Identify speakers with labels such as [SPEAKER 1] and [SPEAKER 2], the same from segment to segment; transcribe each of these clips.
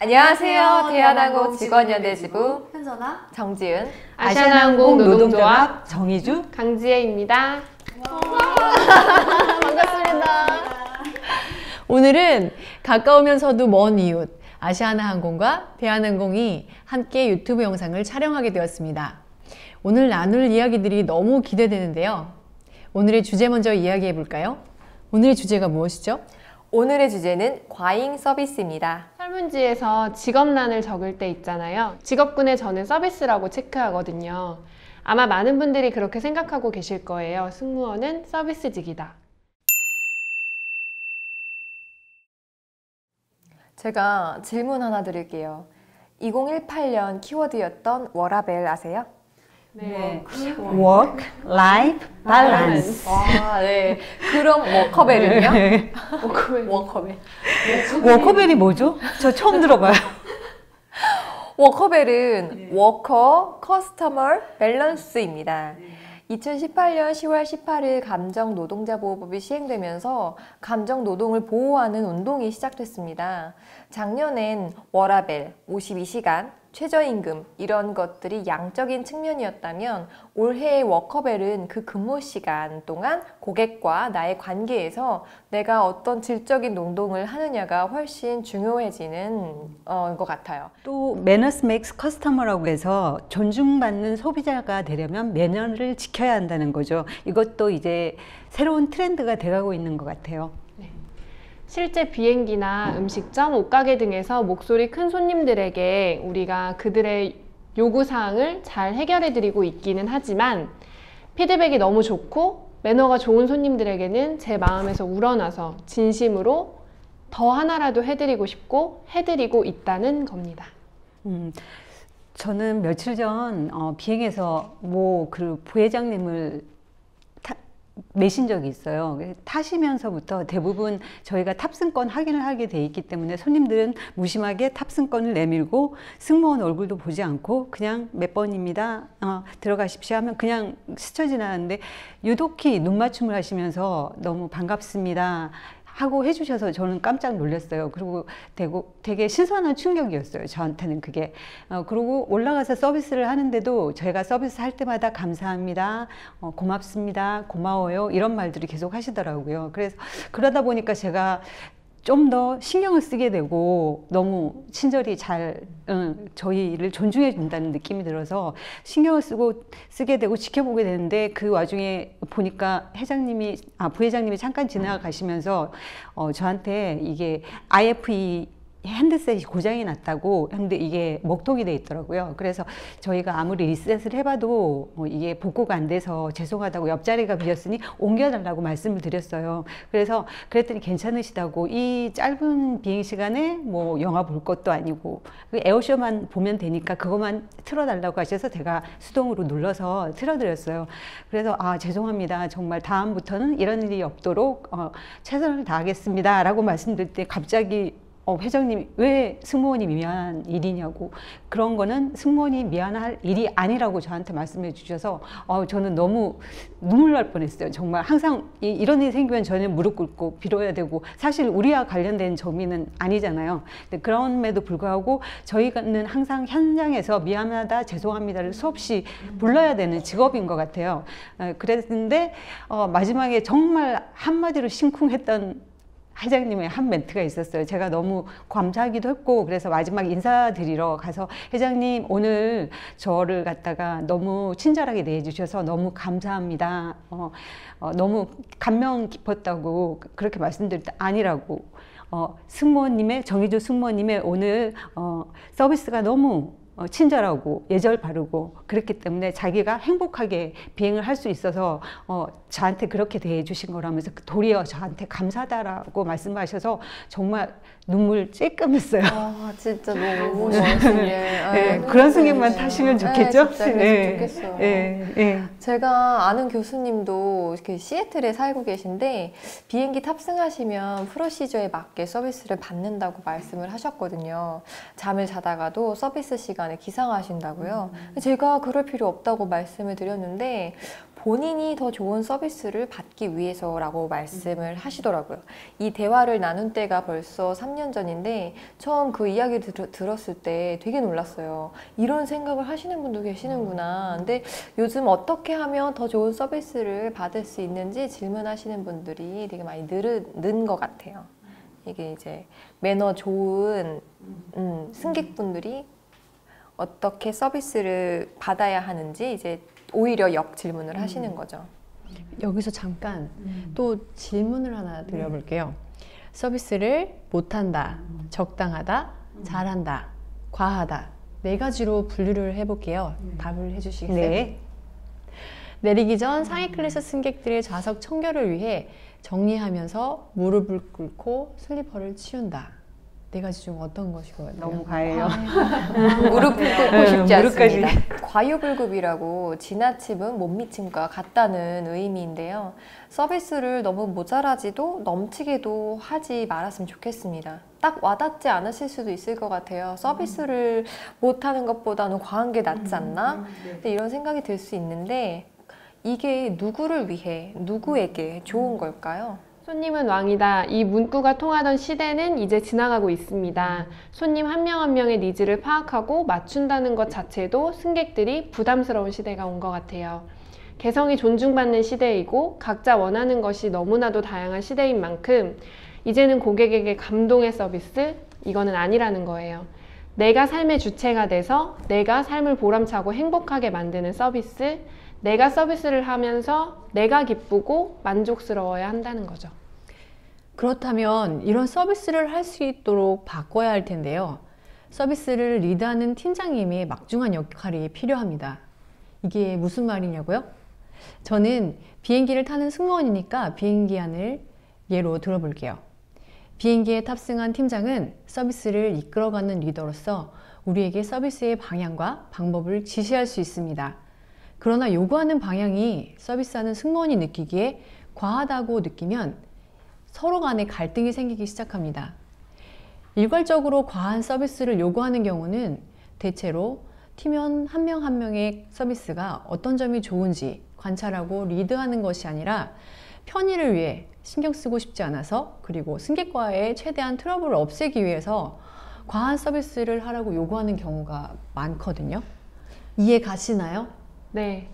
[SPEAKER 1] 안녕하세요. 대한항공 직원연대지부
[SPEAKER 2] 현선아,
[SPEAKER 1] 정지은,
[SPEAKER 3] 아시아나항공 노동조합
[SPEAKER 4] 정희주,
[SPEAKER 3] 강지혜입니다.
[SPEAKER 1] 반갑습니다.
[SPEAKER 4] 오늘은 가까우면서도 먼 이웃 아시아나항공과 대한항공이 함께 유튜브 영상을 촬영하게 되었습니다. 오늘 나눌 이야기들이 너무 기대되는데요. 오늘의 주제 먼저 이야기해 볼까요? 오늘의 주제가 무엇이죠?
[SPEAKER 1] 오늘의 주제는 과잉 서비스입니다.
[SPEAKER 3] 설문지에서 직업란을 적을 때 있잖아요. 직업군의 저는 서비스라고 체크하거든요. 아마 많은 분들이 그렇게 생각하고 계실 거예요. 승무원은 서비스직이다.
[SPEAKER 1] 제가 질문 하나 드릴게요. 2018년 키워드였던 워라밸 아세요?
[SPEAKER 3] 네.
[SPEAKER 4] Work, Life, Balance.
[SPEAKER 1] 와, 네. 그럼 워커벨은요?
[SPEAKER 3] 워커벨.
[SPEAKER 1] 워커벨.
[SPEAKER 4] 워커벨이 뭐죠? 저 처음 들어봐요.
[SPEAKER 1] 워커벨은 워커 커스터머 밸런스입니다. 2018년 10월 18일 감정노동자보호법이 시행되면서 감정노동을 보호하는 운동이 시작됐습니다. 작년엔 워라밸, 52시간, 최저임금 이런 것들이 양적인 측면이었다면 올해의 워커벨은 그 근무 시간 동안 고객과 나의 관계에서 내가 어떤 질적인 노동을 하느냐가 훨씬 중요해지는 것 같아요.
[SPEAKER 4] 또 Manners makes customer라고 해서 존중받는 소비자가 되려면 매너를 지켜야 한다는 거죠. 이것도 이제 새로운 트렌드가 돼가고 있는 것 같아요.
[SPEAKER 3] 실제 비행기나 음식점, 옷가게 등에서 목소리 큰 손님들에게 우리가 그들의 요구사항을 잘 해결해드리고 있기는 하지만 피드백이 너무 좋고 매너가 좋은 손님들에게는 제 마음에서 우러나서 진심으로 더 하나라도 해드리고 싶고 해드리고 있다는 겁니다.
[SPEAKER 4] 저는 며칠 전 비행에서 그 부회장님을 내신 적이 있어요. 타시면서부터 대부분 저희가 탑승권 확인을 하게 돼 있기 때문에 손님들은 무심하게 탑승권을 내밀고 승무원 얼굴도 보지 않고 그냥 몇 번입니다. 들어가십시오 하면 그냥 스쳐 지나가는데 유독히 눈 맞춤을 하시면서 너무 반갑습니다 하고 해주셔서 저는 깜짝 놀랐어요. 그리고 되게 신선한 충격이었어요. 저한테는 그게. 그리고 올라가서 서비스를 하는데도 제가 서비스 할 때마다 감사합니다, 고맙습니다, 고마워요 이런 말들을 계속 하시더라고요. 그래서 그러다 보니까 제가 좀 더 신경을 쓰게 되고 너무 친절히 저희를 존중해 준다는 느낌이 들어서 신경을 쓰게 되고 지켜보게 되는데 그 와중에 보니까 부회장님이 잠깐 지나가시면서 저한테 이게 IFE 핸드셋이 고장이 났다고 근데 이게 목통이 돼 있더라고요. 그래서 저희가 아무리 리셋을 해봐도 이게 복구가 안 돼서 죄송하다고 옆자리가 비었으니 옮겨달라고 말씀을 드렸어요. 그랬더니 괜찮으시다고 이 짧은 비행 시간에 영화 볼 것도 아니고 에어쇼만 보면 되니까 그것만 틀어달라고 하셔서 제가 수동으로 눌러서 틀어드렸어요. 그래서 죄송합니다. 정말 다음부터는 이런 일이 없도록 최선을 다하겠습니다 라고 말씀드릴 때 갑자기 회장님이 왜 승무원이 미안한 일이냐고 그런 거는 승무원이 미안할 일이 아니라고 저한테 말씀해 주셔서 저는 너무 눈물 날 뻔했어요. 정말 항상 이런 일이 생기면 저는 무릎 꿇고 빌어야 되고 사실 우리와 관련된 점이는 아니잖아요. 근데 그럼에도 불구하고 저희는 항상 현장에서 미안하다 죄송합니다를 수없이 불러야 되는 직업인 것 같아요. 그랬는데 마지막에 정말 한마디로 심쿵했던 회장님의 한 멘트가 있었어요. 제가 너무 감사하기도 했고 그래서 마지막 인사드리러 가서 회장님 오늘 저를 갖다가 너무 친절하게 대해주셔서 너무 감사합니다. 너무 감명 깊었다고 그렇게 말씀드릴 때 아니라고 정희주 승무원님의 오늘 서비스가 너무 친절하고 예절 바르고 그렇기 때문에 자기가 행복하게 비행을 할 수 있어서 저한테 그렇게 대해 주신 거라면서 도리어 저한테 감사하다라고 말씀하셔서 정말 눈물 찔끔했어요.
[SPEAKER 1] 진짜 너무 좋으시네.
[SPEAKER 4] 그런 승객만 타시면 좋겠죠?
[SPEAKER 1] 진짜 좋겠어요. 제가 아는 교수님도 이렇게 시애틀에 살고 계신데 비행기 탑승하시면 프로시저에 맞게 서비스를 받는다고 말씀을 하셨거든요. 잠을 자다가도 서비스 시간에 기상하신다고요. 제가 그럴 필요 없다고 말씀을 드렸는데 본인이 더 좋은 서비스를 받기 위해서라고 말씀을 하시더라고요. 이 대화를 나눈 때가 벌써 3년 전인데 처음 그 이야기 들었을 때 되게 놀랐어요. 이런 생각을 하시는 분도 계시는구나. 근데 요즘 어떻게 하면 더 좋은 서비스를 받을 수 있는지 질문하시는 분들이 되게 많이 는 것 같아요. 이게 이제 매너 좋은 승객분들이 어떻게 서비스를 받아야 하는지 이제 오히려 역질문을 하시는 거죠.
[SPEAKER 2] 여기서 잠깐 또 질문을 하나 드려볼게요. 서비스를 못한다, 적당하다, 잘한다, 과하다, 4가지로 분류를 해볼게요. 답을 해주시겠어요?
[SPEAKER 4] 네.
[SPEAKER 2] 내리기 전 상위 클래스 승객들의 좌석 청결을 위해 정리하면서 무릎을 꿇고 슬리퍼를 치운다. 4가지 중 어떤 것이 것 같아요?
[SPEAKER 4] 너무 과해요.
[SPEAKER 1] 무릎을 꿇고 싶지
[SPEAKER 4] 무릎까지.
[SPEAKER 1] 않습니다. 과유불급이라고 지나침은 못 미침과 같다는 의미인데요. 서비스를 너무 모자라지도 넘치게도 하지 말았으면 좋겠습니다. 딱 와닿지 않으실 수도 있을 것 같아요. 서비스를 못하는 것보다는 과한 게 낫지 않나? 이런 생각이 들 수 있는데 이게 누구를 위해, 누구에게 좋은 걸까요?
[SPEAKER 3] 손님은 왕이다. 이 문구가 통하던 시대는 이제 지나가고 있습니다. 손님 한 명 한 명의 니즈를 파악하고 맞춘다는 것 자체도 승객들이 부담스러운 시대가 온 것 같아요. 개성이 존중받는 시대이고 각자 원하는 것이 너무나도 다양한 시대인 만큼 이제는 고객에게 감동의 서비스? 이거는 아니라는 거예요. 내가 삶의 주체가 돼서 내가 삶을 보람차고 행복하게 만드는 서비스, 내가 서비스를 하면서 내가 기쁘고 만족스러워야 한다는 거죠.
[SPEAKER 2] 그렇다면 이런 서비스를 할 수 있도록 바꿔야 할 텐데요. 서비스를 리드하는 팀장님의 막중한 역할이 필요합니다. 이게 무슨 말이냐고요? 저는 비행기를 타는 승무원이니까 비행기 안을 예로 들어볼게요. 비행기에 탑승한 팀장은 서비스를 이끌어가는 리더로서 우리에게 서비스의 방향과 방법을 지시할 수 있습니다. 그러나 요구하는 방향이 서비스하는 승무원이 느끼기에 과하다고 느끼면 서로 간에 갈등이 생기기 시작합니다. 일괄적으로 과한 서비스를 요구하는 경우는 대체로 팀원 한 명 한 명의 서비스가 어떤 점이 좋은지 관찰하고 리드하는 것이 아니라 편의를 위해 신경 쓰고 싶지 않아서 그리고 승객과의 최대한 트러블을 없애기 위해서 과한 서비스를 하라고 요구하는 경우가 많거든요. 이해 가시나요?
[SPEAKER 3] 네.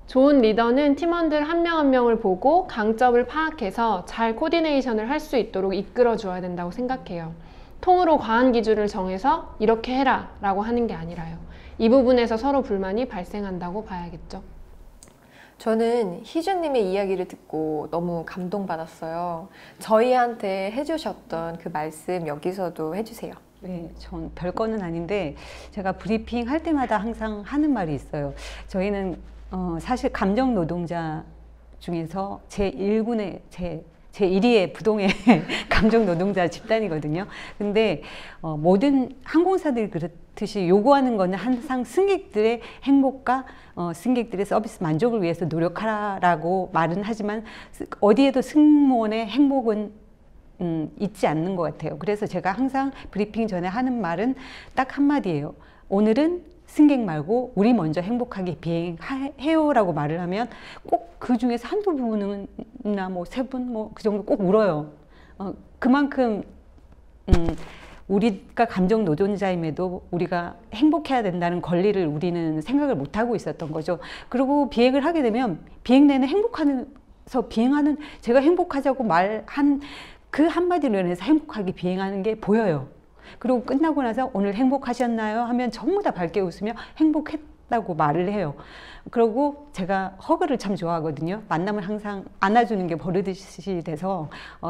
[SPEAKER 3] 좋은 리더는 팀원들 한 명 한 명을 보고 강점을 파악해서 잘 코디네이션을 할 수 있도록 이끌어 줘야 된다고 생각해요. 통으로 과한 기준을 정해서 이렇게 해라 라고 하는 게 아니라요. 이 부분에서 서로 불만이 발생한다고 봐야겠죠.
[SPEAKER 1] 저는 희준님의 이야기를 듣고 너무 감동받았어요. 저희한테 해주셨던 그 말씀 여기서도 해주세요.
[SPEAKER 4] 네, 전 별거는 아닌데 제가 브리핑 할 때마다 항상 하는 말이 있어요. 저희는 사실 감정 노동자 중에서 제1군의 제1위의 부동의 감정 노동자 집단이거든요. 근데 모든 항공사들이 그렇듯이 요구하는 거는 항상 승객들의 행복과 승객들의 서비스 만족을 위해서 노력하라고 말은 하지만 어디에도 승무원의 행복은 있지 않는 것 같아요. 그래서 제가 항상 브리핑 전에 하는 말은 딱 한마디예요. 오늘은 승객 말고 우리 먼저 행복하게 비행해요 라고 말을 하면 꼭 그 중에서 한두 분이나 뭐 3분 뭐 그 정도 꼭 울어요. 그만큼 우리가 감정 노동자임에도 우리가 행복해야 된다는 권리를 우리는 생각을 못하고 있었던 거죠. 그리고 비행을 하게 되면 비행 내내 행복하면서 비행하는 제가 행복하자고 말한 그 한마디로 인해서 행복하게 비행하는 게 보여요. 그리고 끝나고 나서 오늘 행복하셨나요? 하면 전부 다 밝게 웃으며 행복했다고 말을 해요. 그리고 제가 허그를 참 좋아하거든요. 만나면 항상 안아주는 게 버릇이 돼서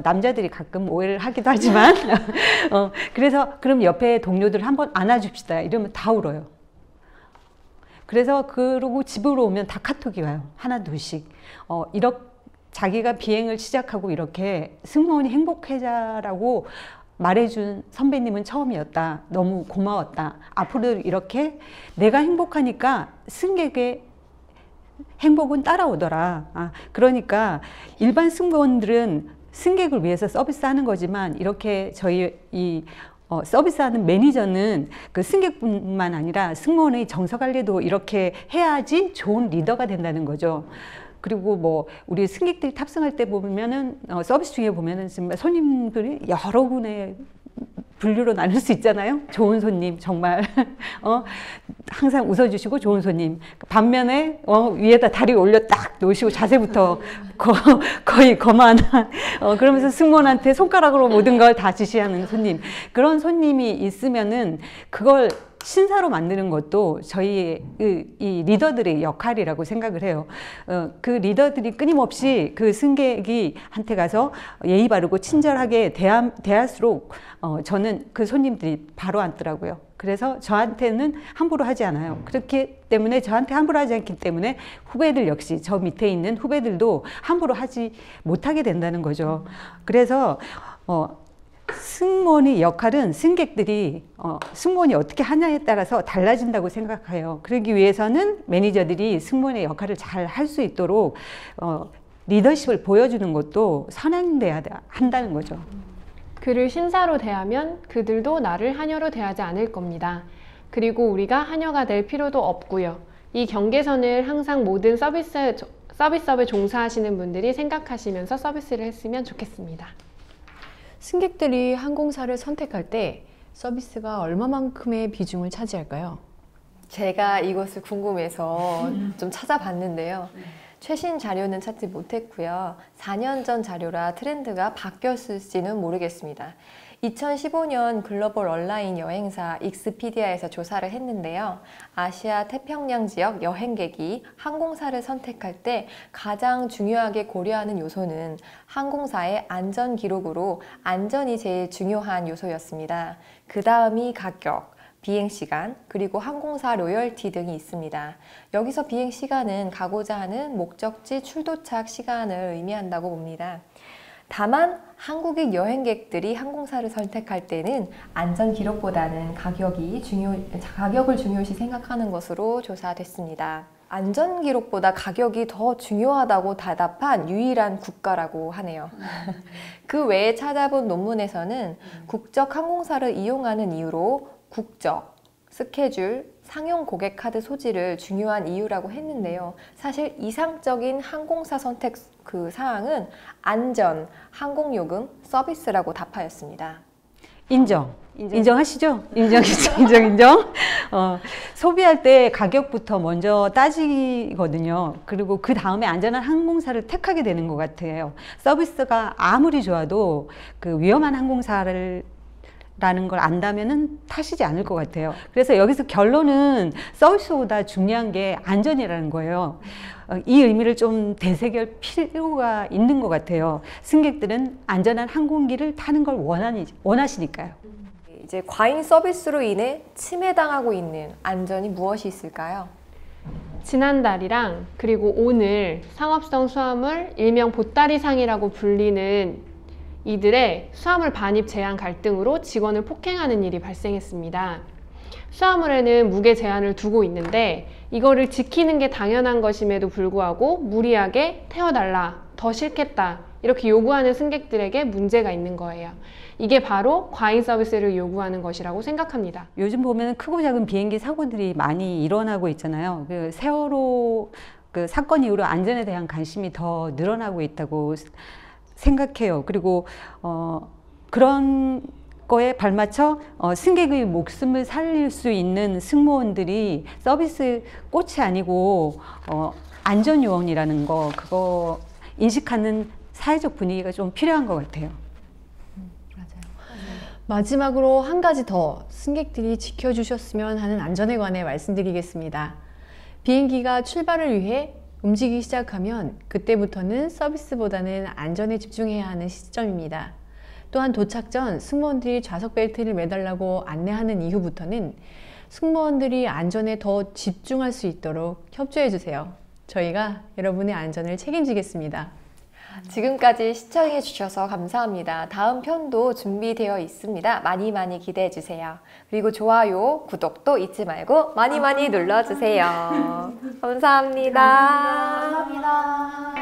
[SPEAKER 4] 남자들이 가끔 오해를 하기도 하지만 그래서 그럼 옆에 동료들 한번 안아줍시다 이러면 다 울어요. 그래서 그러고 집으로 오면 다 카톡이 와요. 하나 둘씩. 이렇게 자기가 비행을 시작하고 이렇게 승무원이 행복해자라고 말해준 선배님은 처음이었다. 너무 고마웠다. 앞으로 이렇게 내가 행복하니까 승객의 행복은 따라오더라. 그러니까 일반 승무원들은 승객을 위해서 서비스하는 거지만 이렇게 저희 서비스하는 매니저는 그 승객뿐만 아니라 승무원의 정서 관리도 이렇게 해야지 좋은 리더가 된다는 거죠. 그리고 뭐 우리 승객들이 탑승할 때 보면은 서비스 중에 보면은 정말 손님들이 여러 군의 분류로 나눌 수 있잖아요. 좋은 손님, 정말 항상 웃어주시고 좋은 손님. 반면에 위에다 다리 올려 딱 놓으시고 자세부터 거의 거만한 그러면서 승무원한테 손가락으로 모든 걸 다 지시하는 손님. 그런 손님이 있으면은 그걸 신사로 만드는 것도 저희 이 리더들의 역할이라고 생각을 해요. 그 리더들이 끊임없이 그 승객이 한테 가서 예의 바르고 친절하게 대할수록 저는 그 손님들이 바로 앉더라고요. 그래서 저한테는 함부로 하지 않아요. 그렇기 때문에 저한테 함부로 하지 않기 때문에 후배들 역시 저 밑에 있는 후배들도 함부로 하지 못하게 된다는 거죠. 그래서 승무원의 역할은 승객들이 승무원이 어떻게 하냐에 따라서 달라진다고 생각해요. 그러기 위해서는 매니저들이 승무원의 역할을 잘 할 수 있도록 리더십을 보여주는 것도 선행돼야 한다는 거죠.
[SPEAKER 3] 그를 신사로 대하면 그들도 나를 하녀로 대하지 않을 겁니다. 그리고 우리가 하녀가 될 필요도 없고요. 이 경계선을 항상 모든 서비스업에 종사하시는 분들이 생각하시면서 서비스를 했으면 좋겠습니다.
[SPEAKER 2] 승객들이 항공사를 선택할 때 서비스가 얼마만큼의 비중을 차지할까요?
[SPEAKER 1] 제가 이것을 궁금해서 좀 찾아봤는데요. 최신 자료는 찾지 못했고요. 4년 전 자료라 트렌드가 바뀌었을지는 모르겠습니다. 2015년 글로벌 온라인 여행사 익스피디아에서 조사를 했는데요. 아시아 태평양 지역 여행객이 항공사를 선택할 때 가장 중요하게 고려하는 요소는 항공사의 안전 기록으로 안전이 제일 중요한 요소였습니다. 그 다음이 가격, 비행시간, 그리고 항공사 로열티 등이 있습니다. 여기서 비행시간은 가고자 하는 목적지 출도착 시간을 의미한다고 봅니다. 다만 한국인 여행객들이 항공사를 선택할 때는 안전 기록보다는 가격을 중요시 생각하는 것으로 조사됐습니다. 안전 기록보다 가격이 더 중요하다고 대답한 유일한 국가라고 하네요. 그 외에 찾아본 논문에서는 국적 항공사를 이용하는 이유로 국적, 스케줄, 상용 고객 카드 소지를 중요한 이유라고 했는데요. 사실 이상적인 항공사 선택 사항은 안전, 항공요금, 서비스라고 답하였습니다.
[SPEAKER 4] 인정하시죠? 인정. 소비할 때 가격부터 먼저 따지거든요. 그리고 그 다음에 안전한 항공사를 택하게 되는 것 같아요. 서비스가 아무리 좋아도 그 위험한 항공사를 라는 걸 안다면은 타시지 않을 것 같아요. 그래서 여기서 결론은 서비스보다 중요한 게 안전이라는 거예요. 이 의미를 좀 되새길 필요가 있는 것 같아요. 승객들은 안전한 항공기를 타는 걸 원하시니까요.
[SPEAKER 1] 이제 과잉 서비스로 인해 침해당하고 있는 안전이 무엇이 있을까요?
[SPEAKER 3] 지난달이랑 그리고 오늘 상업성 수화물 일명 보따리상이라고 불리는 이들의 수화물 반입 제한 갈등으로 직원을 폭행하는 일이 발생했습니다. 수화물에는 무게 제한을 두고 있는데 이거를 지키는 게 당연한 것임에도 불구하고 무리하게 태워달라, 더 싫겠다 이렇게 요구하는 승객들에게 문제가 있는 거예요. 이게 바로 과잉 서비스를 요구하는 것이라고 생각합니다.
[SPEAKER 4] 요즘 보면 크고 작은 비행기 사고들이 많이 일어나고 있잖아요. 그 세월호 그 사건 이후로 안전에 대한 관심이 더 늘어나고 있다고 생각해요. 그리고 그런 거에 발맞춰 승객의 목숨을 살릴 수 있는 승무원들이 서비스 꽃이 아니고 안전요원이라는 거 그거 인식하는 사회적 분위기가 좀 필요한 것 같아요.
[SPEAKER 2] 마지막으로 한 가지 더 승객들이 지켜주셨으면 하는 안전에 관해 말씀드리겠습니다. 비행기가 출발을 위해 움직이기 시작하면 그때부터는 서비스보다는 안전에 집중해야 하는 시점입니다. 또한 도착 전 승무원들이 좌석 벨트를 매달라고 안내하는 이후부터는 승무원들이 안전에 더 집중할 수 있도록 협조해 주세요. 저희가 여러분의 안전을 책임지겠습니다.
[SPEAKER 1] 지금까지 시청해 주셔서 감사합니다. 다음 편도 준비되어 있습니다. 많이 기대해 주세요. 그리고 좋아요, 구독도 잊지 말고 많이 눌러주세요. 감사합니다.
[SPEAKER 5] 감사합니다.